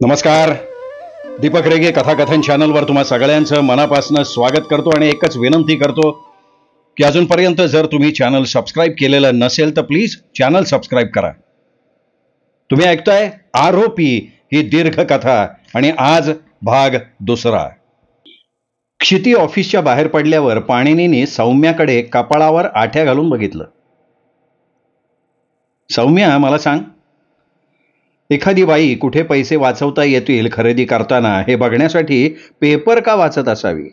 नमस्कार. दीपक रेगे कथाकथन चॅनलवर तुम्हा सगळ्यांचं मनापासून स्वागत करतो आणि एकच विनंती करतो की अजूनपर्यंत जर तुम्ही चॅनल सबस्क्राईब केलेलं नसेल तर प्लीज चॅनल सबस्क्राईब करा. तुम्ही ऐकताय आरोपी ही दीर्घ कथा आणि आज भाग दुसरा. क्षिती ऑफिसच्या बाहेर पडल्यावर पाणिनीने सौम्याकडे कपाळावर आठ्या घालून बघितलं. सौम्या, मला सांग, एखादी बाई कुठे पैसे वाचवता येतील खरेदी करताना हे बघण्यासाठी पेपर का वाचत असावी,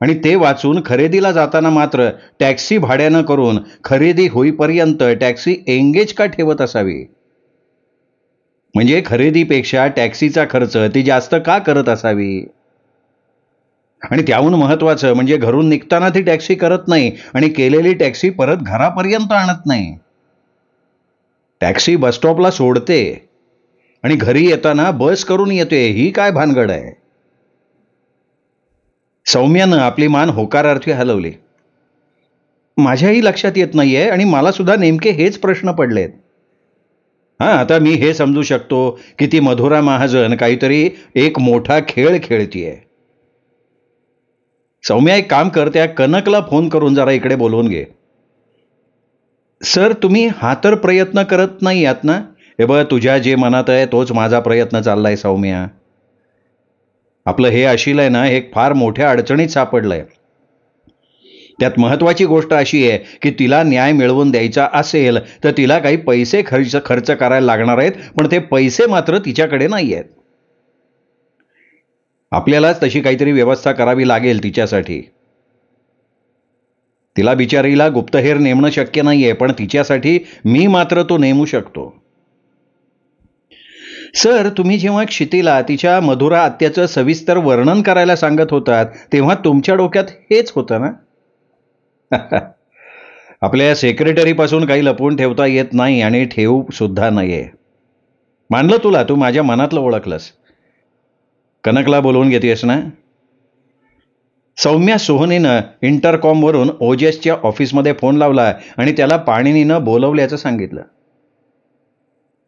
आणि ते वाचून खरेदीला जाताना मात्र टॅक्सी भाड्यानं करून खरेदी होईपर्यंत टॅक्सी एंगेज का ठेवत असावी? म्हणजे खरेदीपेक्षा टॅक्सीचा खर्च ती जास्त का करत असावी? आणि त्याहून महत्वाचं म्हणजे घरून निघताना ती टॅक्सी करत नाही आणि केलेली टॅक्सी परत घरापर्यंत आणत नाही. टॅक्सी बसस्टॉपला सोडते आणि घरी येताना बस करून येते. ही काय भानगड आहे? सौम्यानं आपली मान होकारार्थी हलवली. माझ्याही लक्षात येत नाहीये आणि मला सुद्धा नेमके हेच प्रश्न पडलेत. आता मी हे समजू शकतो की ती मधुरा महाजन काहीतरी एक मोठा खेळ खेळतीये. सौम्या, एक काम कर, त्या कनकला फोन करून जरा इकडे बोलवून घे. सर, तुम्ही हा तर प्रयत्न करत नाही आहात ना? हे बघ, तुझ्या जे मनात आहे तोच माझा प्रयत्न चाललाय सौम्या. आपलं हे अशील आहे ना, हे फार मोठ्या अडचणीत सापडलंय. त्यात महत्वाची गोष्ट अशी आहे की तिला न्याय मिळवून द्यायचा असेल तर तिला काही पैसे खर्च करायला लागणार आहेत, पण ते पैसे मात्र तिच्याकडे नाही आहेत. आपल्यालाच तशी काहीतरी व्यवस्था करावी लागेल तिच्यासाठी. तिला बिचारीला गुप्तहेर नेमणं शक्य नाहीये, पण तिच्यासाठी मी मात्र तो नेमू शकतो. सर, तुम्ही जेव्हा क्षितीला तिच्या मधुरा आत्याचं सविस्तर वर्णन करायला सांगत होतात तेव्हा तुमच्या डोक्यात हेच होतं ना? आपल्या सेक्रेटरीपासून काही लपवून ठेवता येत नाही आणि ठेवू सुद्धा नाहीये. मानलं तुला, तू माझ्या मनातलं ओळखलंस. कनकला बोलवून घेतेस ना? सौम्या सोहनीनं इंटरकॉमवरून ओजेसच्या ऑफिसमध्ये फोन लावला आणि त्याला पाणिनीनं बोलवल्याचं सांगितलं.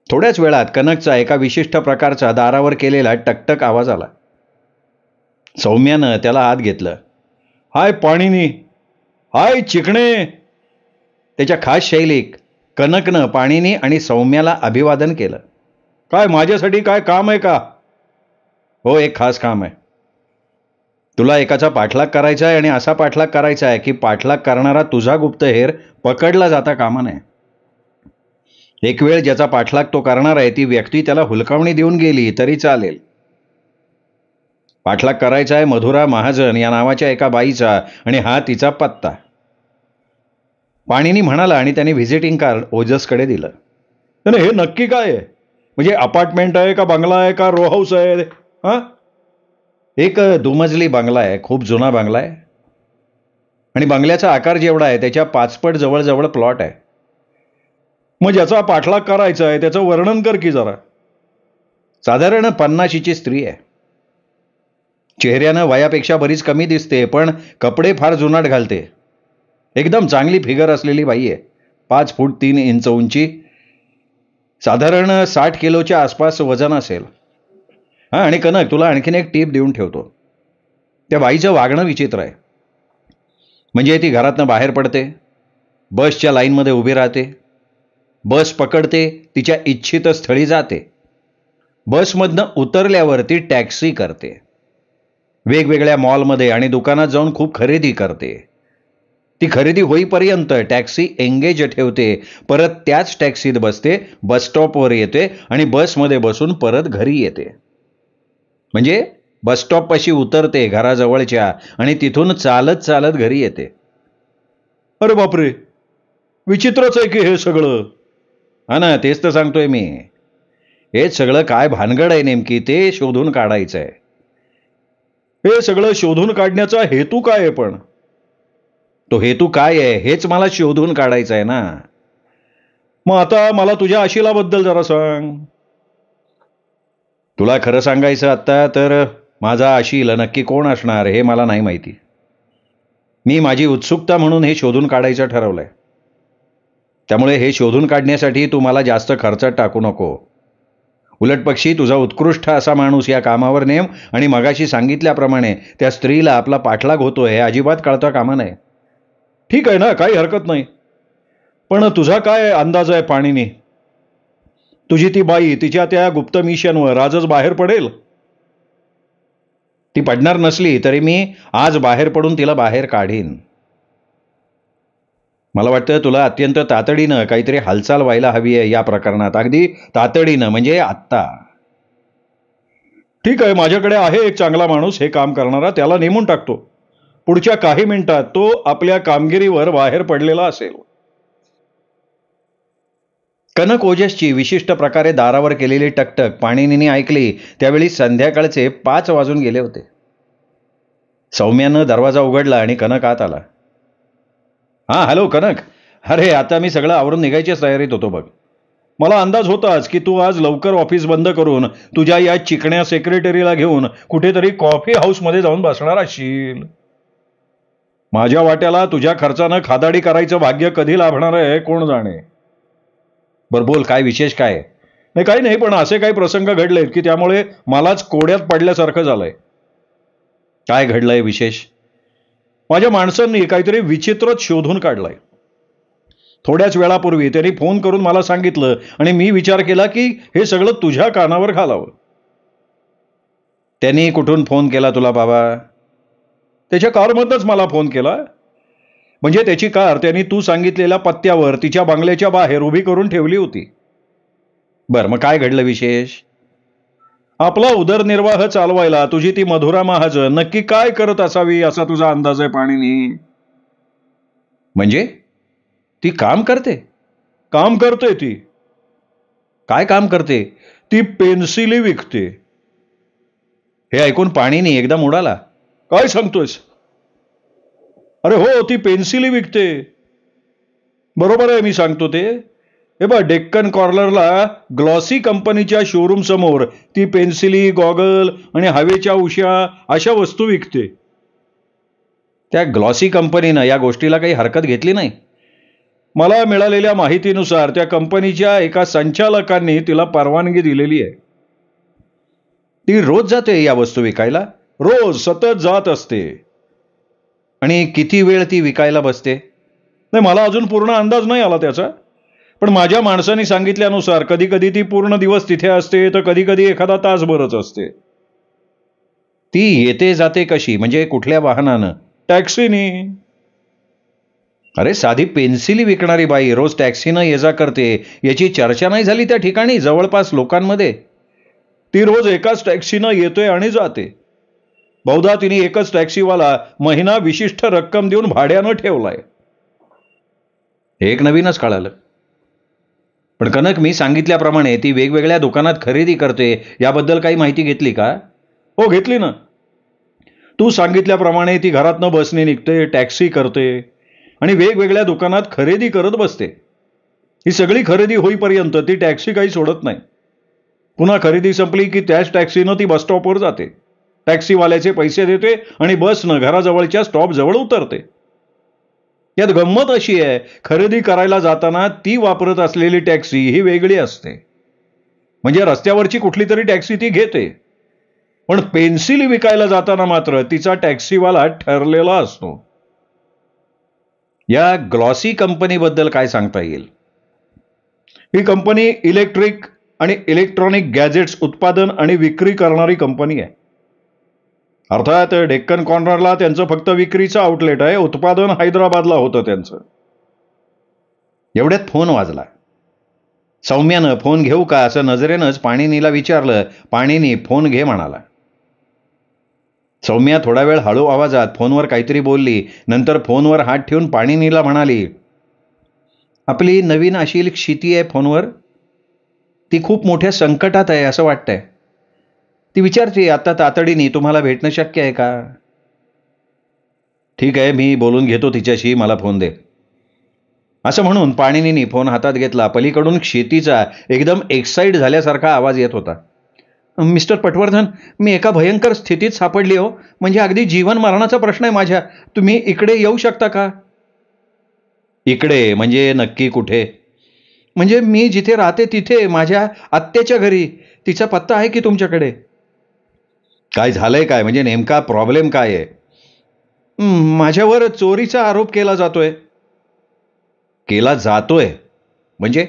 थोड्याच वेळात कनकचा एका विशिष्ट प्रकारचा दारावर केलेला टकटक आवाज आला. सौम्यानं त्याला आत घेतलं. हाय पाणिनी, हाय चिकणे. त्याच्या खास शैलीत कनकनं पाणिनी आणि सौम्याला अभिवादन केलं. काय, माझ्यासाठी काय काम आहे का? हो, एक खास काम आहे. तुला एकाचा पाठलाग करायचा आहे, आणि असा पाठलाग करायचा आहे की पाठलाग करणारा तुझा गुप्तहेर पकडला जाता कामा नये. एक वेळ ज्याचा पाठलाग तो करणार आहे ती व्यक्ती त्याला हुलकावणी देऊन गेली तरी चालेल. पाठलाग करायचा आहे मधुरा महाजन या नावाच्या एका बाईचा, आणि हा तिचा पत्ता. पाणिनी म्हणाला आणि त्याने व्हिजिटिंग कार्ड ओजसकडे दिलं. नाही, हे नक्की काय आहे? म्हणजे अपार्टमेंट आहे का बंगला आहे का रो हाऊस आहे? एक दुमजली बंगला आहे, खूप जुना बंगला आहे, आणि बंगल्याचा आकार जेवढा आहे त्याच्या 5 पट जवळजवळ प्लॉट आहे. मग ज्याचा पाठलाग करायचा आहे त्याचं वर्णन कर की जरा. साधारण 50ची स्त्री आहे. चेहऱ्यानं वयापेक्षा बरीच कमी दिसते, पण कपडे फार जुनाट घालते. एकदम चांगली फिगर असलेली बाई आहे. 5 फूट 3 इंच उंची, साधारण 60 किलोच्या आसपास वजन असेल. आणि कनक, तुला आणखीन एक टीप देऊन ठेवतो. त्या बाईचं वागणं विचित्र आहे. म्हणजे ती घरातनं बाहेर पडते, बसच्या लाईनमध्ये उभी राहते, बस पकडते, तिच्या इच्छित स्थळी जाते, बसमधनं उतरल्यावर ती टॅक्सी करते, वेगवेगळ्या मॉलमध्ये आणि दुकानात जाऊन खूप खरेदी करते. ती खरेदी होईपर्यंत टॅक्सी एंगेज ठेवते, परत त्याच टॅक्सीत बसते, बसस्टॉपवर येते आणि बसमध्ये बसून परत घरी येते. म्हणजे बसस्टॉपपाशी उतरते घराजवळच्या आणि तिथून चालत चालत घरी येते. अरे बापरे, विचित्रच आहे की हे सगळं. ना, तेच तर सांगतोय मी. हेच सगळं काय भानगड आहे नेमकी ते शोधून काढायचं आहे. हे सगळं शोधून काढण्याचा हेतू काय आहे? पण तो हेतू काय आहे हेच मला शोधून काढायचं आहे ना. मग आता मला तुझ्या आशिलाबद्दल जरा सांग. तुला खरं सांगायचं आत्ता तर माझा आशील नक्की कोण असणार हे मला नाही माहिती. मी माझी उत्सुकता म्हणून हे शोधून काढायचं ठरवलंय. त्यामुळे हे शोधून काढण्यासाठी तू मला जास्त खर्चात टाकू नको. उलट पक्षी तुझा उत्कृष्ट असा माणूस या कामावर नेम आणि मगाशी सांगितल्याप्रमाणे त्या स्त्रीला आपला पाठलाग होतोय हे अजिबात कळता कामा नये. ठीक आहे ना, काही हरकत नाही. पण तुझा काय अंदाज आहे पाणीनी? तुझी ती बाई तिच्या त्या गुप्त मिशनवर आजच बाहेर पडेल? ती पडणार नसली तरी मी आज बाहेर पडून तिला बाहेर काढीन. मला वाटतं तुला अत्यंत तातडीनं काहीतरी हालचाल व्हायला हवी आहे या प्रकरणात, अगदी तातडीनं, म्हणजे आत्ता. ठीक आहे, माझ्याकडे आहे एक चांगला माणूस हे काम करणारा, त्याला नेमून टाकतो. पुढच्या काही मिनिटात तो आपल्या कामगिरीवर बाहेर पडलेला असेल. कनक ओजसची विशिष्ट प्रकारे दारावर केलेली टकटक पाणिनीने ऐकली त्यावेळी संध्याकाळचे 5 वाजून गेले होते. सौम्यानं दरवाजा उघडला आणि कनक आत आला. हा, हॅलो कनक. अरे, आता मी सगळं आवरून निघायच्याच तयारीत होतो बघ. मला अंदाज होताच की तू आज लवकर ऑफिस बंद करून तुझ्या या चिकण्या सेक्रेटरीला घेऊन कुठेतरी कॉफी हाऊसमध्ये जाऊन बसणार असशील. माझ्या वाट्याला तुझ्या खर्चानं खादाडी करायचं भाग्य कधी लाभणार आहे कोण जाणे. बरं, बोल, काय विशेष काय? नाही, काही नाही, पण असे काही प्रसंग घडलेत की त्यामुळे मलाच कोड्यात पडल्यासारखं झालंय. काय घडलंय विशेष? माझ्या माणसांनी काहीतरी विचित्रच शोधून काढलाय. थोड्याच वेळापूर्वी त्यांनी फोन करून मला सांगितलं आणि मी विचार केला की हे सगळं तुझ्या कानावर घालावं. त्यांनी कुठून फोन केला तुला बाबा? त्याच्या कारमधनंच मला फोन केला. म्हणजे त्याची कार त्यांनी तू सांगितलेल्या पत्त्यावर तिच्या बंगल्याच्या बाहेर उभी करून ठेवली होती. बरं, मग काय घडलं विशेष? आपला उदरनिर्वाह चालवायला तुझी ती मधुरा महाजन नक्की काय करत असावी असा तुझा अंदाज आहे पाणीनी? म्हणजे ती काम करते? काम करते ती. काय काम करते? ती पेन्सिली विकते. हे ऐकून पाणीनी एकदम उडाला. काय सांगतोयस? अरे हो, ती पेन्सिली विकते. बरोबर आहे मी सांगतो ते. हे बघ, डेक्कन कॉर्नरला ग्लॉसी कंपनीच्या शोरूम समोर ती पेन्सिली, गॉगल आणि हवेच्या उशा अशा वस्तू विकते. त्या ग्लॉसी कंपनीनं या गोष्टीला काही हरकत घेतली नाही. मला मिळालेल्या माहितीनुसार त्या कंपनीच्या एका संचालकांनी तिला परवानगी दिलेली आहे. ती रोज जाते या वस्तू विकायला, रोज सतत जात असते. आणि किती वेळ ती विकायला बसते? नाही, मला अजून पूर्ण अंदाज नाही आला त्याचा, पण माझ्या माणसांनी सांगितल्यानुसार कधी कधी ती पूर्ण दिवस तिथे असते तर कधी कधी एखादा तासभरच असते. ती येते जाते कशी? म्हणजे कुठल्या वाहनानं? टॅक्सीनी. अरे, साधी पेन्सिली विकणारी बाई रोज टॅक्सीनं ये जा करते याची चर्चा नाही झाली त्या ठिकाणी जवळपास लोकांमध्ये? ती रोज एकाच टॅक्सीनं येतोय आणि जाते. बहुधा तिने एकच टॅक्सीवाला महिना विशिष्ट रक्कम देऊन भाड्यानं ठेवलाय. एक नवीनच कळालं. पण कनक, मी सांगितल्याप्रमाणे ती वेगवेगळ्या दुकानात खरेदी करते याबद्दल काही माहिती घेतली का? हो, घेतली ना. तू सांगितल्याप्रमाणे ती घरातनं बसने निघते, टॅक्सी करते आणि वेगवेगळ्या दुकानात खरेदी करत बसते. ही सगळी खरेदी होईपर्यंत ती टॅक्सी काही सोडत नाही. पुन्हा खरेदी संपली की त्याच टॅक्सीनं ती बसस्टॉपवर जाते, टॅक्सीवाल्याचे पैसे देते आणि बसनं घराजवळच्या स्टॉपजवळ उतरते. यात गंमत अशी आहे, खरेदी करायला जाताना ती वापरत असलेली टॅक्सी ही वेगळी असते. म्हणजे रस्त्यावरची कुठली तरी टॅक्सी ती घेते, पण पेन्सिली विकायला जाताना मात्र तिचा टॅक्सीवाला ठरलेला असतो. या ग्लॉसी कंपनीबद्दल काय सांगता येईल? ही कंपनी इलेक्ट्रिक आणि इलेक्ट्रॉनिक गॅजेट्स उत्पादन आणि विक्री करणारी कंपनी आहे. अर्थात डेक्कन कॉर्नरला त्यांचं फक्त विक्रीचं आउटलेट आहे, उत्पादन हैदराबादला होतं त्यांचं. एवढ्यात फोन वाजला. सौम्यानं फोन घेऊ का असं नजरेनंच पाणिनीला विचारलं. पाणिनी फोन घे म्हणाला. सौम्या थोडा वेळ हळू आवाजात फोनवर काहीतरी बोलली. नंतर फोनवर हात ठेवून पाणिनीला म्हणाली, आपली नवीन अशी क्षिती आहे फोनवर, ती खूप मोठ्या संकटात आहे असं वाटतंय. ती विचारते आता तातडीने तुम्हाला भेटणं शक्य आहे का? ठीक आहे, मी बोलून घेतो तिच्याशी, मला फोन दे. असं म्हणून पाणिनीने फोन हातात घेतला. पलीकडून क्षितीचा एकदम एक्साइट झाल्यासारखा आवाज येत होता. मिस्टर पटवर्धन, मी एका भयंकर स्थितीत सापडली हो. म्हणजे अगदी जीवन मरणाचा प्रश्न आहे माझ्या. तुम्ही इकडे येऊ शकता का? इकडे म्हणजे नक्की कुठे? म्हणजे मी जिथे राहते तिथे, माझ्या आत्याच्या घरी. तिचा पत्ता आहे की तुमच्याकडे? काय झालंय काय? म्हणजे नेमका प्रॉब्लेम काय आहे? माझ्यावर चोरीचा आरोप केला जातोय. केला जातोय म्हणजे?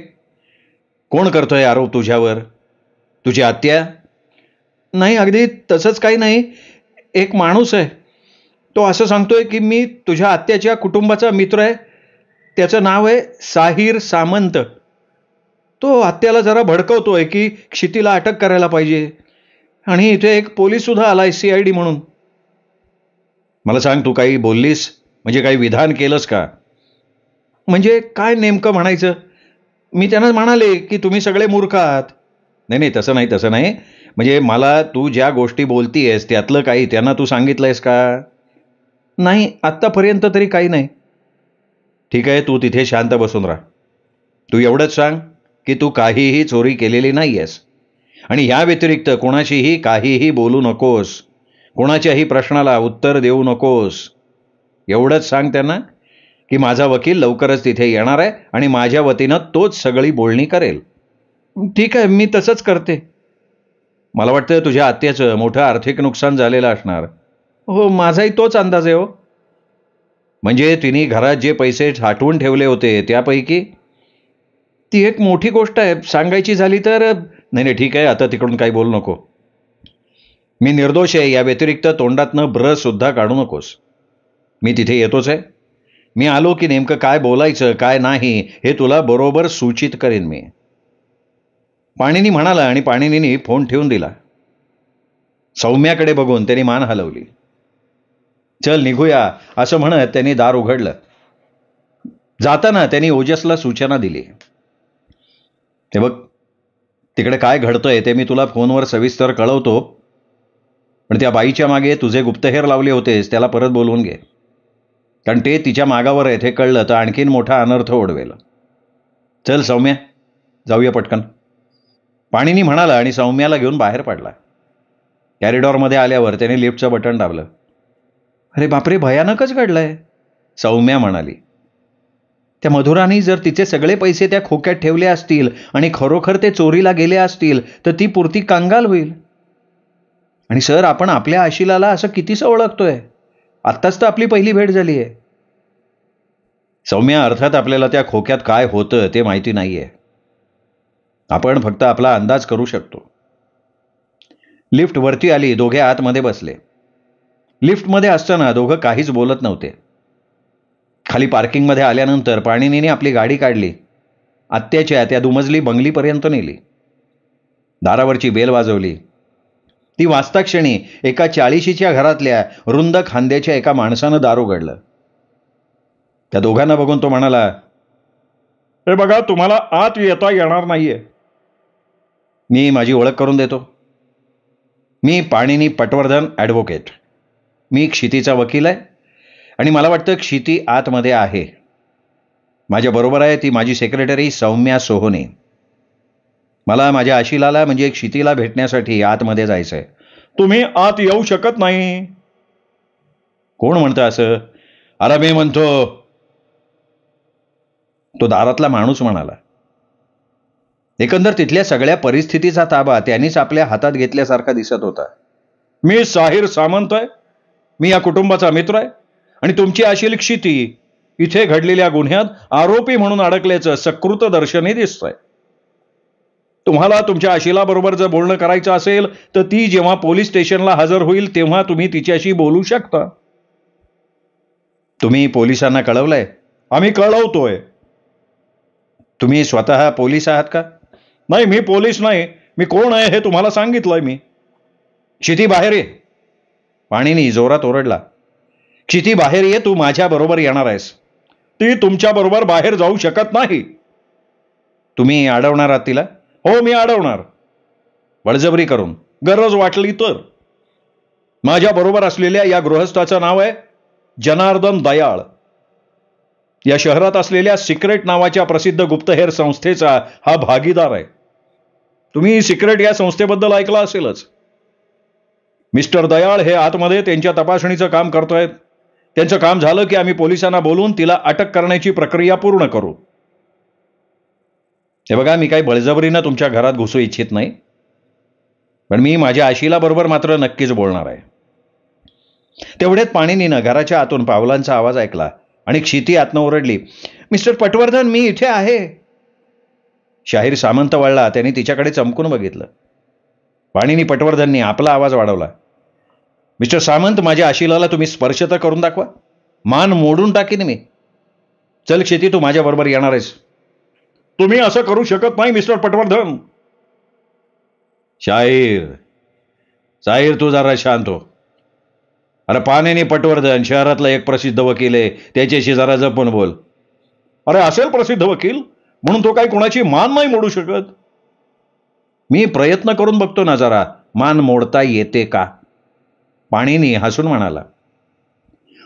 कोण करतोय आरोप तुझ्यावर? तुझी आत्या? नाही, अगदी तसंच काही नाही. एक माणूस आहे. तो असं सांगतोय की मी तुझ्या आत्याच्या कुटुंबाचा मित्र आहे. त्याचं नाव आहे साहिर सामंत. तो आत्याला जरा भडकवतोय की क्षितीला अटक करायला पाहिजे. आणि इथे एक पोलीस सुद्धा आलाय, CID म्हणून. मला सांग, तू काही बोललीस? म्हणजे काही विधान केलंस का? म्हणजे काय नेमकं म्हणायचं? मी त्यांना म्हणाले की तुम्ही सगळे मूर्ख आहात. नाही नाही, तसं नाही, तसं नाही. म्हणजे मला तू ज्या गोष्टी बोलतीयस त्यातलं काही त्यांना तू सांगितलंयस का? नाही, आत्तापर्यंत तरी काही नाही. ठीक आहे, तू तिथे शांत बसून राहा. तू एवढंच सांग की तू काहीही चोरी केलेली नाहीयेस आणि या व्यतिरिक्त कोणाशीही काहीही बोलू नकोस. कोणाच्याही प्रश्नाला उत्तर देऊ नकोस. एवढंच सांग त्यांना की माझा वकील लवकरच तिथे येणार आहे आणि माझ्या वतीनं तोच सगळी बोलणी करेल. ठीक आहे, मी तसंच करते. मला वाटतं तुझ्या आत्याचं मोठं आर्थिक नुकसान झालेलं असणार. हो, माझाही तोच अंदाज आहे हो. म्हणजे तिने घरात जे पैसे साठवून ठेवले होते त्यापैकी? ती एक मोठी गोष्ट आहे. सांगायची झाली तर नाही नाही, ठीक आहे, आता तिकडून काही बोलू नको. मी निर्दोष आहे या व्यतिरिक्त तोंडातनं ब्र सुद्धा काढू नकोस. मी तिथे येतोच आहे. मी आलो की नेमकं काय बोलायचं काय नाही हे तुला बरोबर सूचित करेन मी. पाणिनी म्हणाला आणि पाणिनीने फोन ठेवून दिला. सौम्याकडे बघून त्यांनी मान हलवली. चल निघूया असं म्हणत त्यांनी दार उघडलं. जाताना त्यांनी ओजसला सूचना दिली. ते बघ, तिकडे काय घडतंय ते मी तुला फोनवर सविस्तर कळवतो, पण त्या बाईच्या मागे तुझे गुप्तहेर लावले होतेस त्याला परत बोलवून घे. कारण ते तिच्या मागावर आहे हे कळलं तर आणखीन मोठा अनर्थ ओढवेल. चल सौम्या, जाऊया पटकन. पाणिनी म्हणाला आणि सौम्याला घेऊन बाहेर पडला. कॅरिडॉरमध्ये आल्यावर त्याने लिफ्टचं बटन दाबलं. अरे बापरे, भयानकच घडलंय, सौम्या म्हणाली. त्या मधुराने जर तिचे सगळे पैसे त्या खोक्यात ठेवले असतील आणि खरोखर ते चोरीला गेले असतील तर ती पुरती कंगाल होईल. आणि सर, आपण आपल्या आशिलाला असं कितीसं ओळखतोय? आत्ताच तर आपली पहिली भेट झाली आहे. सौम्या, अर्थात आपल्याला त्या खोक्यात काय होतं ते माहिती नाहीये. आपण फक्त आपला अंदाज करू शकतो. लिफ्ट वरती आली. दोघे आतमध्ये बसले. लिफ्टमध्ये असताना दोघं काहीच बोलत नव्हते. खाली पार्किंगमध्ये आल्यानंतर पाणिनीने आपली गाडी काढली. आत्याच्या त्या दुमजली बंगलीपर्यंत नेली. दारावरची बेल वाजवली. ती वाजता क्षणी एका 40शीच्या घरातल्या रुंद खांद्याच्या एका माणसानं दार उघडलं. त्या दोघांना बघून तो म्हणाला, हे बघा, तुम्हाला आत येता येणार नाहीये. मी माझी ओळख करून देतो. मी पाणिनी पटवर्धन, ॲडव्होकेट. मी क्षितीचा वकील आहे आणि मला वाटतं क्षिती आतमध्ये आहे. माझ्या बरोबर आहे ती माझी सेक्रेटरी सौम्या सोहोने. मला माझ्या आशिलाला म्हणजे क्षितीला भेटण्यासाठी आतमध्ये जायचंय. तुम्ही आत येऊ शकत नाही. कोण म्हणतं असं? अरे मी म्हणतो, तो दारातला माणूस म्हणाला. एकंदर तिथल्या सगळ्या परिस्थितीचा ताबा त्यांनीच आपल्या हातात घेतल्यासारखा दिसत होता. मी साहिर सामंत आहे. मी या कुटुंबाचा मित्र आहे आणि तुमची आशील क्षिती इथे घडलेल्या गुन्ह्यात आरोपी म्हणून अडकल्याचं सकृत दर्शनी दिसतंय. तुम्हाला तुमच्या आशिलाबरोबर जर बोलणं करायचं असेल तर ती जेव्हा पोलीस स्टेशनला हजर होईल तेव्हा तुम्ही तिच्याशी बोलू शकता. तुम्ही पोलिसांना कळवलंय? आम्ही कळवतोय. तुम्ही स्वतः पोलीस आहात का? नाही, मी पोलीस नाही. मी कोण आहे हे तुम्हाला सांगितलंय मी. क्षिती बाहेर ये, पाणिनी जोरात ओरडला. क्षिती बाहेर ये, तू माझ्या बरोबर येणार आहेस. ती तुमच्या बरोबर बाहेर जाऊ शकत नाही. तुम्ही अडवणार आहात तिला? हो, मी अडवणार, बळजबरी करून, गरज वाटली तर. माझ्या बरोबर असलेल्या या गृहस्थाचं नाव आहे जनार्दन दयाळ. या शहरात असलेल्या सिक्रेट नावाच्या प्रसिद्ध गुप्तहेर संस्थेचा हा भागीदार आहे. तुम्ही सिक्रेट या संस्थेबद्दल ऐकलं असेलच. मिस्टर दयाळ हे आतमध्ये त्यांच्या तपासणीचं काम करतोय. त्यांचं काम झालं की आम्ही पोलिसांना बोलून तिला अटक करण्याची प्रक्रिया पूर्ण करू. हे बघा, मी काही बळजबरीनं तुमच्या घरात घुसू इच्छित नाही. पण मी माझ्या आशीला बरोबर मात्र नक्कीच बोलणार आहे. तेवढ्यात पाणिनीनं घराच्या आतून पावलांचा आवाज ऐकला आणि क्षिती आतनं ओरडली, मिस्टर पटवर्धन, मी इथे आहे. शाहीर सामंत वळला. त्यांनी तिच्याकडे चमकून बघितलं. पाणिनी पटवर्धननी आपला आवाज वाढवला, मिस्टर सामंत, माझ्या आशिलाला तुम्ही स्पर्श तर करून दाखवा. मान मोडून टाकीन मी. चल क्षिती, तू माझ्या बरोबर येणार आहेस. तुम्ही असं करू शकत नाही मिस्टर पटवर्धन. शाहीर तू जरा शांत हो. अरे पाणिनी पटवर्धन शहरातला एक प्रसिद्ध वकील आहे, त्याच्याशी जरा जपून बोल. अरे असेल प्रसिद्ध वकील म्हणून तो काही कोणाची मान नाही मोडू शकत. मी प्रयत्न करून बघतो ना जरा मान मोडता येते का. पाणिनी हसून म्हणाला,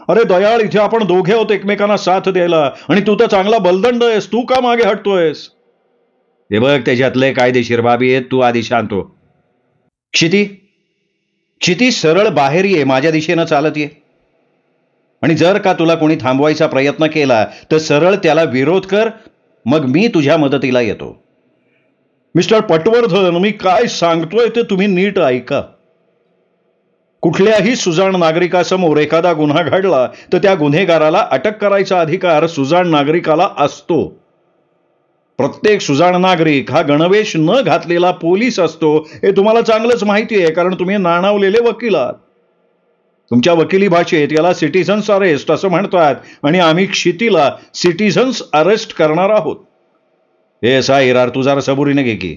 अरे दयाळ, इथे आपण दोघे आहोत एकमेकांना साथ द्यायला, आणि तू तर चांगला बलदंड आहेस. तू का मागे हटतोयस? हे बघ, त्याच्यातले कायदेशीर बाबी आहेत. तू आधी शांत हो. क्षिती, सरळ बाहेर ये, माझ्या दिशेनं चालत ये. आणि जर का तुला कोणी थांबवायचा प्रयत्न केला तर सरळ त्याला विरोध कर, मग मी तुझ्या मदतीला येतो. मिस्टर पटवर्धन, मी काय सांगतोय ते तुम्ही नीट ऐका. कुठल्याही सुजाण नागरिकासमोर एखादा गुन्हा घडला तर त्या गुन्हेगाराला अटक करायचा अधिकार सुजाण नागरिकाला असतो. प्रत्येक सुजाण नागरिक हा गणवेश न घातलेला पोलीस असतो, हे तुम्हाला चांगलंच माहिती आहे, कारण तुम्ही नाणावलेले वकील आहात. तुमच्या वकिली भाषेत याला सिटिझन्स अरेस्ट असं म्हणतात, आणि आम्ही क्षितीला सिटिझन्स अरेस्ट करणार आहोत. हे साहिरार, तू जरा सबुरीने घे की.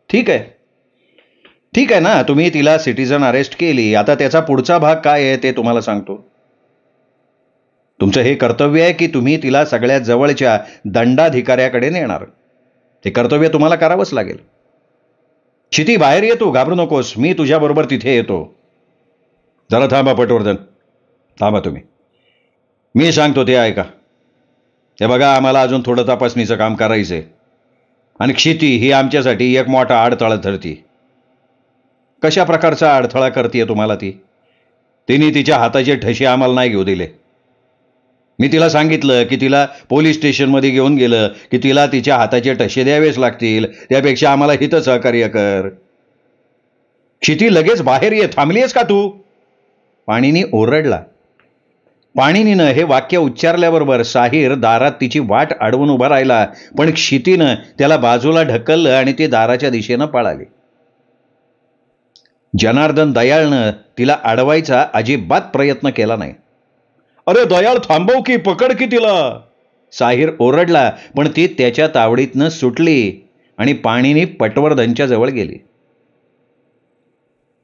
ठीक आहे ना, तुम्ही तिला सिटिझन अरेस्ट केली. आता त्याचा पुढचा भाग काय आहे ते तुम्हाला सांगतो. तुमचं हे कर्तव्य आहे की तुम्ही तिला सगळ्यात जवळच्या दंडाधिकाऱ्याकडे नेणार. ते कर्तव्य तुम्हाला करावंच लागेल. क्षिती, बाहेर येतो, घाबरू नकोस, मी तुझ्या बरोबर तिथे येतो. जरा थांबा पटवर्धन, थांबा तुम्ही. मी सांगतो ते ऐका. हे बघा, आम्हाला अजून थोडं तपासणीचं काम करायचंय, आणि क्षिती ही आमच्यासाठी एक मोठा अडथळा ठरती. कशा प्रकारचा अडथळा करतीये तुम्हाला ती? तिने तिच्या हाताचे ठसे आम्हाला नाही घेऊ दिले. मी तिला सांगितलं की तिला पोलीस स्टेशनमध्ये घेऊन गेलं की तिला तिच्या हाताचे ठसे द्यावेच लागतील, त्यापेक्षा आम्हाला हित सहकार्य कर. क्षिती, लगेच बाहेर ये. थांबलीयस का तू? पाणिनी ओरडला. पाणिनीनं हे वाक्य उच्चारल्याबरोबर साहिर दारात तिची वाट अडवून उभा राहिला, पण क्षितीनं त्याला बाजूला ढकललं आणि ती दाराच्या दिशेनं पळाली. जनार्दन दयाळनं तिला अडवायचा अजिबात प्रयत्न केला नाही. अरे दयाळ, थांबव की, पकड की तिला. साहिर ओरडला, पण ती त्याच्या तावडीतनं सुटली आणि पाणिनी पटवर्धनच्या जवळ गेली.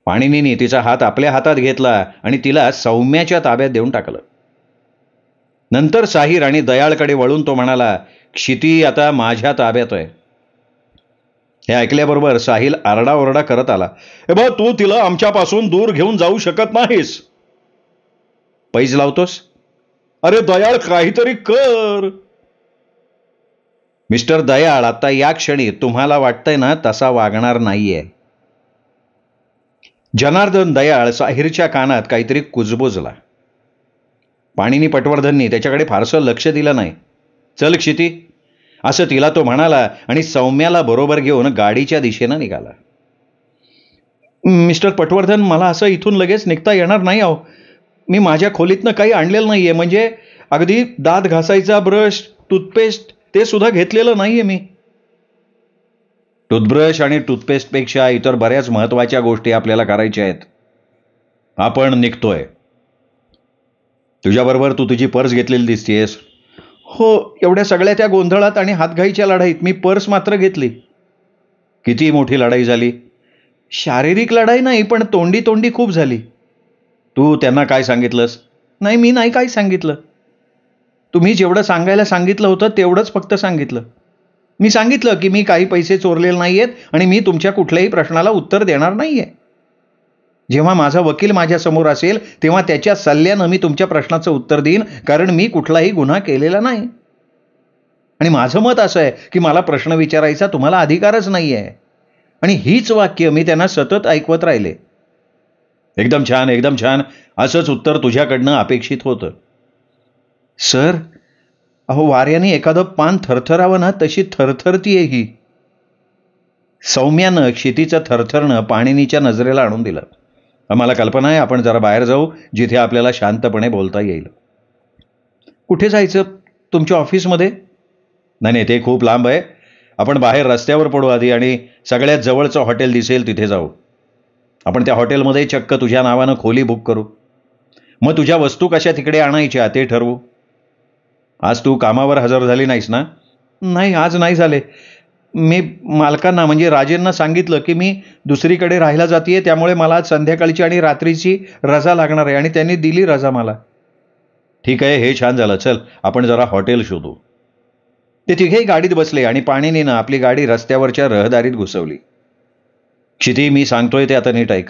पाणिनीने तिचा हात आपल्या हातात घेतला आणि तिला सौम्याच्या ताब्यात देऊन टाकलं. नंतर साहिर आणि दयाळकडे वळून तो म्हणाला, क्षिती आता माझ्या ताब्यात आहे. हे ऐकल्याबरोबर साहिल आरडाओरडा करत आला, हे बघ, तू तिला आमच्यापासून दूर घेऊन जाऊ शकत नाहीस. पैज लावतोस? अरे दयाळ, काहीतरी कर. मिस्टर दयाळ, आता या क्षणी तुम्हाला वाटतंय ना तसा वागणार नाहीये. जनार्दन दयाळ साहिरच्या कानात काहीतरी कुजबुजला. पाणिनी पटवर्धननी त्याच्याकडे फारसं लक्ष दिलं नाही. चल क्षिती, असं तिला तो म्हणाला आणि सौम्याला बरोबर घेऊन गाडीच्या दिशेनं निघाला. मिस्टर पटवर्धन, मला असं इथून लगेच निघता येणार नाही. आहो, मी माझ्या खोलीतनं काही आणलेलं नाहीये. म्हणजे अगदी दात घासायचा ब्रश, टूथपेस्ट ते सुद्धा घेतलेलं नाहीये मी. टूथब्रश आणि टूथपेस्टपेक्षा इतर बऱ्याच महत्वाच्या गोष्टी आपल्याला करायच्या आहेत. आपण निघतोय. तुझ्याबरोबर तू तुझी पर्स घेतलेली दिसतेस. हो, एवढ्या सगळ्या त्या गोंधळात आणि हातघाईच्या लढाईत मी पर्स मात्र घेतली. किती मोठी लढाई झाली? शारीरिक लढाई नाही, पण तोंडी तोंडी खूप झाली. तू त्यांना काय सांगितलंस? नाही, मी नाही काय सांगितलं. तुम्ही जेवढं सांगायला सांगितलं होतं तेवढंच फक्त सांगितलं. मी सांगितलं की मी काही पैसे चोरलेले नाहीयेत आणि मी तुमच्या कुठल्याही प्रश्नाला उत्तर देणार नाहीये. जेव्हा माझा वकील माझ्यासमोर असेल तेव्हा त्याच्या सल्ल्यानं मी तुमच्या प्रश्नाचं उत्तर देईन, कारण मी कुठलाही गुन्हा केलेला नाही. आणि माझं मत असं आहे की मला प्रश्न विचारायचा तुम्हाला अधिकारच नाहीये. आणि हीच वाक्य मी त्यांना सतत ऐकवत राहिले. एकदम छान, एकदम छान. असंच उत्तर तुझ्याकडनं अपेक्षित होतं. सर, अहो, वाऱ्याने एखादं पान थरथरावं ना, तशी थरथरतीये ही. सौम्यानं क्षितीचं थरथरणं पाणिनीच्या नजरेला आणून दिलं. मला कल्पना आहे, आपण जरा बाहेर जाऊ, जिथे आपल्याला शांतपणे बोलता येईल. कुठे जायचं? तुमच्या ऑफिसमध्ये? नाही नाही, ते खूप लांब आहे. आपण बाहेर रस्त्यावर पडू आधी आणि सगळ्यात जवळचं हॉटेल दिसेल तिथे जाऊ. आपण त्या हॉटेलमध्ये चक्क तुझ्या नावानं खोली बुक करू. मग तुझ्या वस्तू कशा तिकडे आणायच्या ते ठरवू. आज तू कामावर हजर झाली नाहीस ना? नाही, आज नाही झाले. मी मालकांना म्हणजे राजेंना सांगितलं की मी दुसरीकडे राहायला जातीये, त्यामुळे मला आज संध्याकाळची आणि रात्रीची रजा लागणार आहे आणि त्यांनी दिली रजा मला. ठीक आहे, हे छान झालं. चल आपण जरा हॉटेल शोधू. ते तिघेही गाडीत बसले आणि पाणिनीनं आपली गाडी रस्त्यावरच्या रहदारीत घुसवली. क्षिती, मी सांगतोय ते आता नीट ऐक.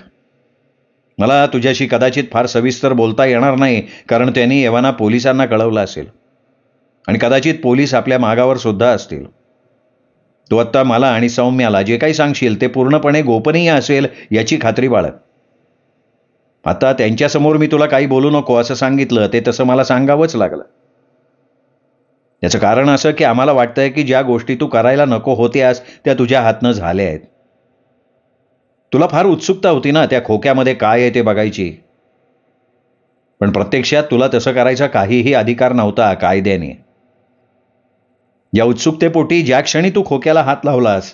मला तुझ्याशी कदाचित फार सविस्तर बोलता येणार नाही, कारण त्यांनी एव्हाना पोलिसांना कळवलं असेल आणि कदाचित पोलीस आपल्या मागावर सुद्धा असतील. तू आत्ता मला आणि सौम्याला जे काही सांगशील ते पूर्णपणे गोपनीय असेल याची खात्री बाळग. आता त्यांच्यासमोर मी तुला काही बोलू नको असं सांगितलं, ते तसं मला सांगावंच लागलं. याचं कारण असं की आम्हाला वाटतंय की ज्या गोष्टी तू करायला नको होत्यास त्या तुझ्या हातनं झाल्या आहेत. तुला फार उत्सुकता होती ना त्या खोक्यामध्ये काय आहे ते बघायची, पण प्रत्यक्षात तुला तसं करायचा काहीही अधिकार नव्हता कायद्याने. या उत्सुकतेपोटी ज्या क्षणी तू खोक्याला हात लावलास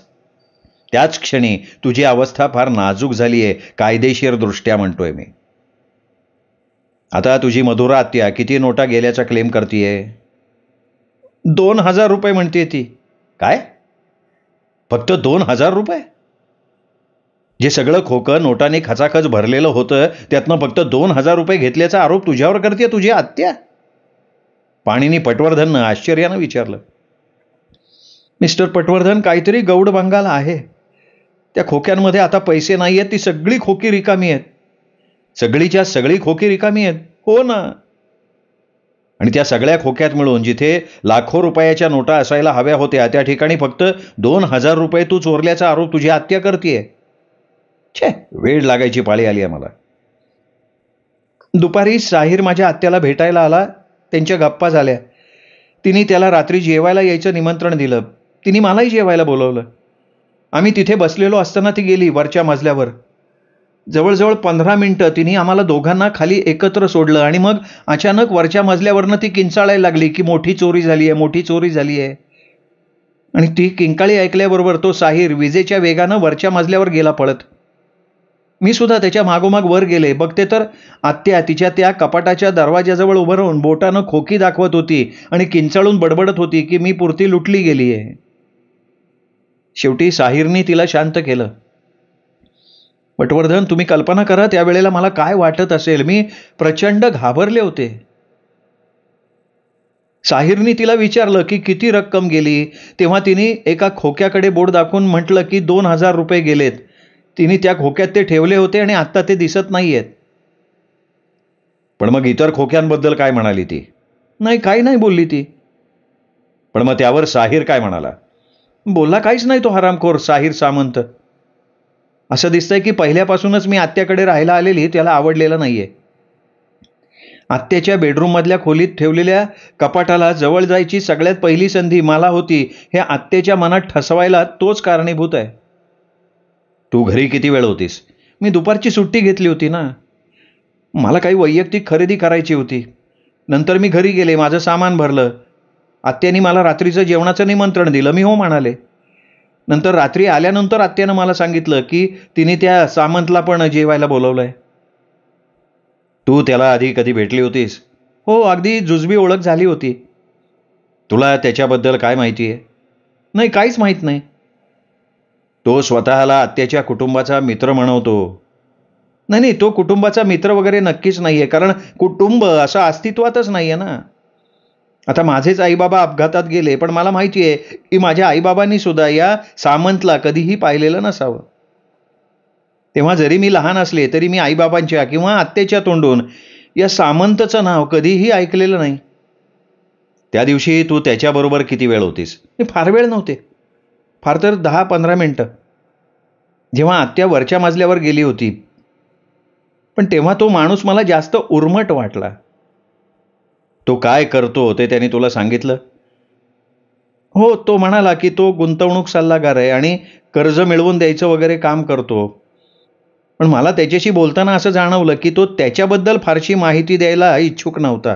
त्याच क्षणी तुझी अवस्था फार नाजूक झालीये, कायदेशीर दृष्ट्या म्हणतोय मी. आता तुझी मधुरा आत्या किती नोटा गेल्याचा क्लेम करतीये? 2,000 रुपये म्हणते ती. काय? फक्त 2,000 रुपये? जे सगळं खोकं नोटाने खचाखच भरलेलं होतं त्यातनं फक्त 2,000 रुपये घेतल्याचा आरोप तुझ्यावर करते तुझी आत्या? पाणिनी पटवर्धननं आश्चर्यानं विचारलं. मिस्टर पटवर्धन, काहीतरी गौड बंगाल आहे. त्या खोक्यांमध्ये आता पैसे नाही आहेत, ती सगळी खोकी रिकामी आहेत. सगळीच्या सगळी खोकी रिकामी आहेत. हो ना. आणि त्या सगळ्या खोक्यात मिळून जिथे लाखो रुपयाच्या नोटा असायला हव्या होत्या त्या ठिकाणी फक्त 2,000 रुपये तू चोरल्याचा आरोप तुझी आत्या करतीये. छे, वेळ लागायची पाळी आली आहे मला. दुपारी साहिर माझ्या आत्याला भेटायला आला. त्यांच्या गप्पा झाल्या. तिने त्याला रात्री जेवायला यायचं निमंत्रण दिलं. तिने मलाही जेवायला बोलवलं. आम्ही तिथे बसलेलो असताना ती गेली वरच्या मजल्यावर. जवळजवळ 15 मिनिटं तिने आम्हाला दोघांना खाली एकत्र सोडलं आणि मग अचानक वरच्या मजल्यावरनं ती किंचाळायला लागली की मोठी चोरी झाली आहे, मोठी चोरी झाली आहे. आणि ती किंकाळी ऐकल्याबरोबर तो साहिर विजेच्या वेगानं वरच्या मजल्यावर गेला पळत. मी सुद्धा त्याच्या मागोमाग वर गेले. बघते तर आत्या तिच्या त्या कपाटाच्या दरवाजाजवळ उभं राहून बोटानं खोकी दाखवत होती आणि किंचाळून बडबडत होती की मी पुरती लुटली गेली आहे. शेवटी साहिरनी तिला शांत केलं. पटवर्धन, तुम्ही कल्पना करा त्यावेळेला मला काय वाटत असेल. मी प्रचंड घाबरले होते. साहिरनी तिला विचारलं की किती रक्कम गेली, तेव्हा तिने एका खोक्याकडे बोट दाखवून म्हटलं की 2,000 रुपये गेलेत. तिने त्या खोक्यात ते ठेवले होते आणि आत्ता ते दिसत नाहीयेत. पण मग इतर खोक्यांबद्दल काय म्हणाली ती? नाही, काही नाही बोलली ती. पण मग त्यावर साहिर काय म्हणाला? बोलला काहीच नाही तो हरामखोर साहिर सामंत. असं दिसतंय की पहिल्यापासूनच मी आत्याकडे राहायला आलेली त्याला आवडलेलं नाहीये. आत्याच्या बेडरूम मधल्या खोलीत ठेवलेल्या कपाटाला जवळ जायची सगळ्यात पहिली संधी मला होती हे आत्याच्या मनात ठसवायला तोच कारणीभूत आहे. तू घरी किती वेळ होतीस? मी दुपारची सुट्टी घेतली होती ना. मला काही वैयक्तिक खरेदी करायची होती. नंतर मी घरी गेले, माझं सामान भरलं. आत्याने मला रात्रीचं जेवणाचं निमंत्रण दिलं. मी हो म्हणाले. नंतर रात्री आल्यानंतर आत्यानं मला सांगितलं की तिने त्या सामंतला पण जेवायला बोलवलंय. तू त्याला आधी कधी भेटली होतीस? हो, अगदी जुजबी ओळख झाली होती. तुला त्याच्याबद्दल काय माहिती आहे? नाही, काहीच माहीत नाही. तो स्वतःला आत्याच्या कुटुंबाचा मित्र म्हणवतो. नाही नाही, तो कुटुंबाचा मित्र वगैरे नक्कीच नाहीये, कारण कुटुंब असं अस्तित्वातच नाहीये ना. आता माझेच आईबाबा अपघातात गेले, पण मला माहिती आहे की माझ्या आईबाबांनी सुद्धा या सामंतला कधीही पाहिलेलं नसावं. तेव्हा जरी मी लहान असले तरी मी आईबाबांच्या किंवा आत्याच्या तोंडून या सामंतचं नाव कधीही ऐकलेलं नाही. त्या दिवशी तू त्याच्याबरोबर किती वेळ होतीस? फार वेळ नव्हते, फार तर 10-15 मिनिटं. जेव्हा आत्या वरच्या मजल्यावर गेली होती, पण तेव्हा तो माणूस मला जास्त उर्मट वाटला. तो काय करतो ते त्याने तुला सांगितलं? हो, तो म्हणाला की तो गुंतवणूक सल्लागार आहे आणि कर्ज मिळवून द्यायचं वगैरे काम करतो. पण मला त्याच्याशी बोलताना असं जाणवलं की तो त्याच्याबद्दल फारशी माहिती द्यायला इच्छुक नव्हता.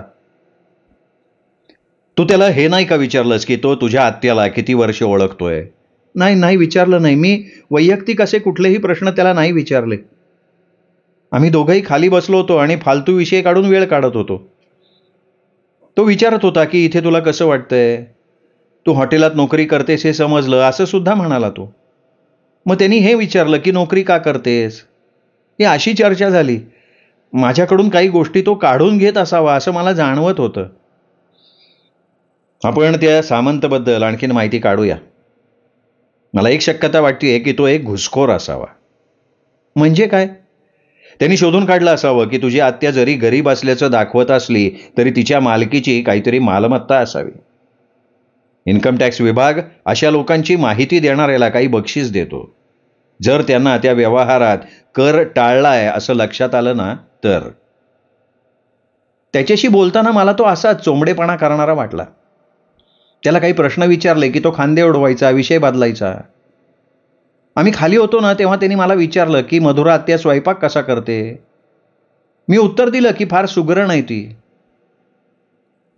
तू त्याला हे नाही का विचारलंस की तो तुझ्या आत्याला किती वर्ष ओळखतोय? नाही, नाही विचारलं नाही. मी वैयक्तिक असे कुठलेही प्रश्न त्याला नाही विचारले. आम्ही दोघंही खाली बसलो होतो आणि फालतू विषय काढून वेळ काढत होतो. तो विचारत होता की इथे तुला कसं वाटतंय? तू हॉटेलात नोकरी करतेस हे समजलं, असं सुद्धा म्हणाला तो. मग त्यांनी हे विचारलं की नोकरी का करतेस? ही अशी चर्चा झाली. माझ्याकडून काही गोष्टी तो काढून घेत असावा असं मला जाणवत होतं. आपण त्या सामंतबद्दल आणखीन माहिती काढूया. मला एक शक्यता वाटतेय की तो एक घुसखोर असावा. म्हणजे काय? त्यांनी शोधून काढलं असावं की तुझी आत्या जरी गरीब असल्याचं दाखवत असली तरी तिच्या मालकीची काहीतरी मालमत्ता असावी. इन्कम टॅक्स विभाग अशा लोकांची माहिती देणाऱ्याला काही बक्षीस देतो, जर त्यांना त्या व्यवहारात कर टाळलाय असं लक्षात आलं ना तर. त्याच्याशी बोलताना मला तो असा चोंबडेपणा करणारा वाटला. त्याला काही प्रश्न विचारले की तो खांदे उडवायचा, विषय बदलायचा. आम्ही खाली होतो ना तेव्हा त्यांनी मला विचारलं की मधुरा आत्या स्वयंपाक कसा करते? मी उत्तर दिलं की फार सुगरण आहे ती.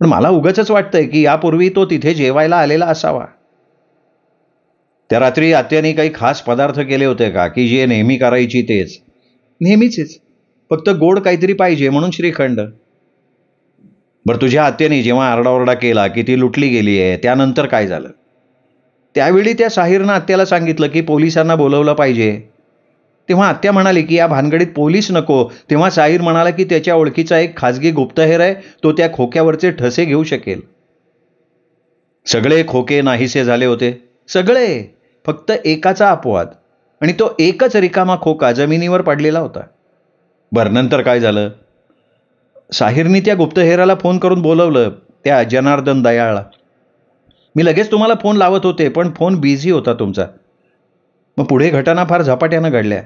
पण मला उगाचच वाटतंय की यापूर्वी तो तिथे जेवायला आलेला असावा. त्या रात्री आत्याने काही खास पदार्थ केले होते का की जे नेहमी करायची तेच? नेहमीचेच, फक्त गोड काहीतरी पाहिजे म्हणून श्रीखंड. बरं, तुझ्या आत्याने जेव्हा आरडाओरडा केला की ती लुटली गेली आहे त्यानंतर काय झालं? त्यावेळी त्या साहिरनं आत्याला सांगितलं की पोलिसांना बोलवलं पाहिजे. तेव्हा आत्या म्हणाली की या भानगडीत पोलीस नको. तेव्हा साहिर म्हणाला की त्याच्या ओळखीचा एक खाजगी गुप्तहेर आहे, तो त्या खोक्यावरचे ठसे घेऊ शकेल. सगळे खोके नाहीसे झाले होते. सगळे, फक्त एकाचा अपवाद, आणि तो एकच रिकामा खोका जमिनीवर पडलेला होता. बरं, नंतर काय झालं? साहिरनी त्या गुप्तहेराला फोन करून बोलवलं, त्या जनार्दन दयाळला. मी लगेच तुम्हाला फोन लावत होते पण फोन बिझी होता तुमचा. मग पुढे घटना फार झपाट्यानं घडल्या.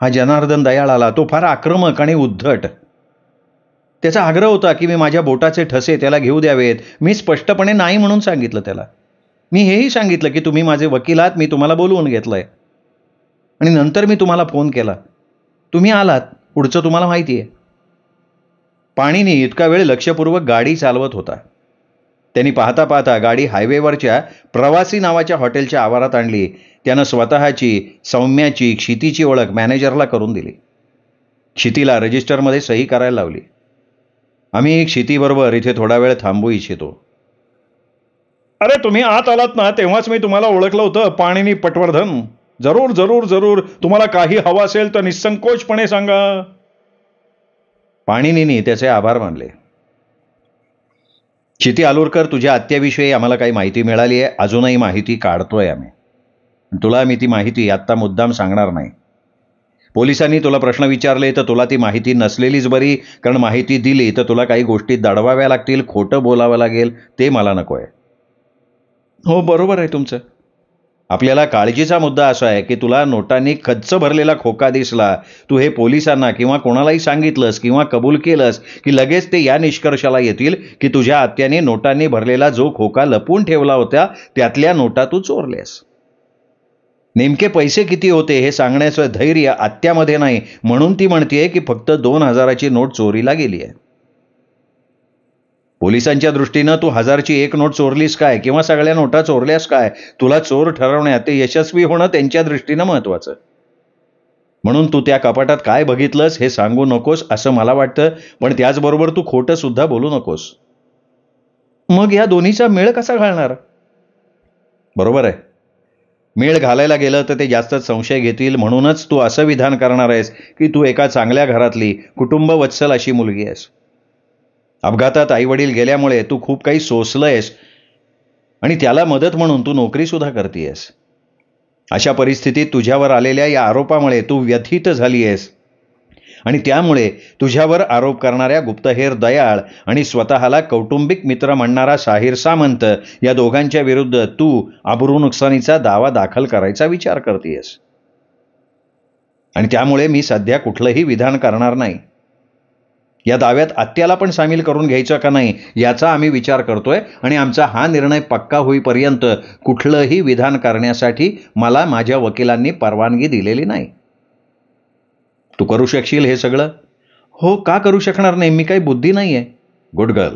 हा जनार्दन दयाळ आला. तो फार आक्रमक आणि उद्धट. त्याचा आग्रह होता की मी माझ्या बोटाचे ठसे त्याला घेऊ द्यावेत. मी स्पष्टपणे नाही म्हणून सांगितलं त्याला. मी हेही सांगितलं की तुम्ही माझे वकील आहात, मी तुम्हाला बोलवून घेतलंय. आणि नंतर मी तुम्हाला फोन केला. तुम्ही आलात. पुढचं तुम्हाला माहिती आहे. पाणीनी इतका वेळ लक्षपूर्वक गाडी चालवत होता. त्यांनी पाहता पाहता गाडी हायवेवरच्या प्रवासी नावाच्या हॉटेलच्या आवारात आणली. त्यानं स्वतःची, सौम्याची, क्षितीची ओळख मॅनेजरला करून दिली. क्षितीला रजिस्टरमध्ये सही करायला लावली. आम्ही क्षितीबरोबर इथे थोडा वेळ थांबू इच्छितो. अरे, तुम्ही आत आलात ना तेव्हाच मी तुम्हाला ओळखलं होतं, पाणिनी पटवर्धन. जरूर जरूर जरूर, तुम्हाला काही हवं असेल तर निसंकोचपणे सांगा. पाणिनीने त्याचे आभार मानले. क्षिती आलूरकर, तुझ्या आत्याविषयी आम्हाला काही माहिती मिळाली आहे. अजूनही माहिती काढतोय आम्ही. तुला मी ती माहिती आत्ता मुद्दाम सांगणार नाही. पोलिसांनी तुला प्रश्न विचारले तर तुला ती माहिती नसलेलीच बरी, कारण माहिती दिली तर तुला काही गोष्टी दडवाव्या लागतील, खोटं बोलावं लागेल. ते मला नकोय. हो, बरोबर आहे तुमचं. आपल्याला काळजीचा मुद्दा असा आहे की तुला नोटांनी खच्च भरलेला खोका दिसला, तू हे पोलिसांना किंवा कोणालाही सांगितलंस किंवा कबूल केलंस की लगेच ते या निष्कर्षाला येतील की तुझ्या आत्याने नोटांनी भरलेला जो खोका लपवून ठेवला होता त्यातल्या नोटा तू चोरल्यास. नेमके पैसे किती होते हे सांगण्याचं धैर्य आत्यामध्ये नाही, म्हणून ती म्हणतेय की फक्त 2,000ची नोट चोरीला गेली आहे. पोलिसांच्या दृष्टीनं तू 1,000ची एक नोट चोरलीस काय किंवा सगळ्या नोटा चोरल्यास काय, तुला चोर ठरवण्यात ते यशस्वी होणं त्यांच्या दृष्टीनं महत्वाचं. म्हणून तू त्या कपाटात काय बघितलंस हे सांगू नकोस असं मला वाटतं, पण त्याचबरोबर तू खोटं सुद्धा बोलू नकोस. मग या दोन्हीचा मेळ कसा घालणार? बरोबर आहे. मेळ घालायला गेलं तर ते जास्त संशय घेतील, म्हणूनच तू असं विधान करणार आहेस की तू एका चांगल्या घरातली, कुटुंब वत्सल अशी मुलगी आहेस. अपघातात आईवडील गेल्यामुळे तू खूप काही सोसलंयस आणि त्याला मदत म्हणून तू नोकरी सुद्धा करतेयस. अशा परिस्थितीत तुझ्यावर आलेल्या या आरोपामुळे तू व्यथित झाली आहेस आणि त्यामुळे तुझ्यावर आरोप करणाऱ्या गुप्तहेर दयाळ आणि स्वतःला कौटुंबिक मित्र म्हणणारा साहिर सामंत या दोघांच्या विरुद्ध तू अब्रू नुकसानीचा दावा दाखल करायचा विचार करतेयस. आणि त्यामुळे मी सध्या कुठलंही विधान करणार नाही. या दाव्यात आत्याला पण सामील करून घ्यायचं का नाही याचा आम्ही विचार करतोय आणि आमचा हा निर्णय पक्का होईपर्यंत कुठलंही विधान करण्यासाठी मला माझ्या वकिलांनी परवानगी दिलेली नाही. तू करू शकशील हे सगळं? हो, का करू शकणार नाही? मी काही बुद्धी नाहीये. Good girl.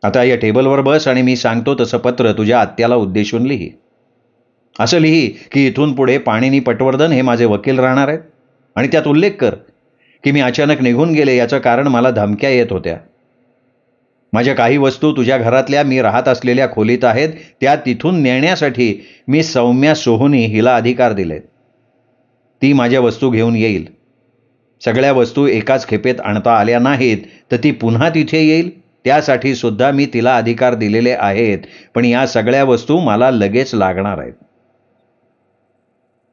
आता या टेबलवर बस आणि मी सांगतो तसं पत्र तुझ्या आत्याला उद्देशून लिही. असं लिही की इथून पुढे पाणिनी पटवर्धन हे माझे वकील राहणार आहेत आणि त्यात उल्लेख कर की मी अचानक निघून गेले याचं कारण मला धमक्या येत होत्या. माझ्या काही वस्तू तुझ्या घरातल्या मी राहत असलेल्या खोलीत आहेत, त्या तिथून नेण्यासाठी मी सौम्या सोहोनी हिला अधिकार दिलेत. ती माझ्या वस्तू घेऊन येईल. सगळ्या वस्तू एकाच खेपेत आणता आल्या नाहीत तर ती पुन्हा तिथे येईल, त्यासाठी सुद्धा मी तिला अधिकार दिलेले आहेत. पण या सगळ्या वस्तू मला लगेच लागणार आहेत.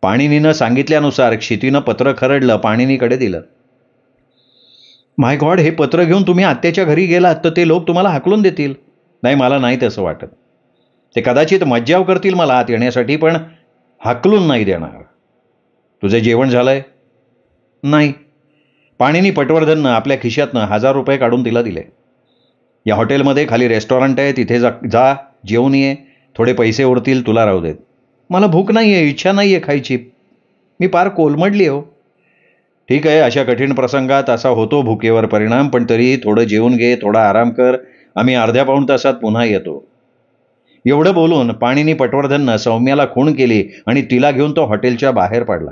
पाणिनीनं सांगितल्यानुसार क्षितीनं पत्र खरडलं, पाणिनीकडे दिलं. माय गॉड, हे पत्र घेऊन तुम्ही आत्याच्या घरी गेलात तर ते लोक तुम्हाला हाकलून देतील. नाही, मला नाही तसं वाटत. ते कदाचित मज्जाव करतील मला आत येण्यासाठी, पण हाकलून नाही देणार. तुझं जेवण झालंय? नाही. पाणिनी पटवर्धननं आपल्या खिशातनं ₹1000 काढून तिला दिले. या हॉटेलमध्ये खाली रेस्टॉरंट आहे, तिथे जा, जेवून ये. थोडे पैसे उरतील, तुला राहू देत. मला भूक नाही आहे, इच्छा नाही आहे खायची. मी पार कोलमडली हो. ठीक आहे, अशा कठीण प्रसंगात असा होतो भुकेवर परिणाम, पण तरी थोडं जेवून घे, थोडा आराम कर. आम्ही अर्ध्या पाऊण तासात पुन्हा येतो. एवढं बोलून पाणिनी पटवर्धननं सौम्याला खूण केली आणि तिला घेऊन तो हॉटेलच्या बाहेर पडला.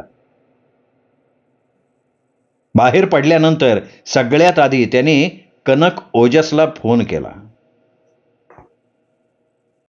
बाहेर पडल्यानंतर सगळ्यात आधी त्याने कनक ओजसला फोन केला.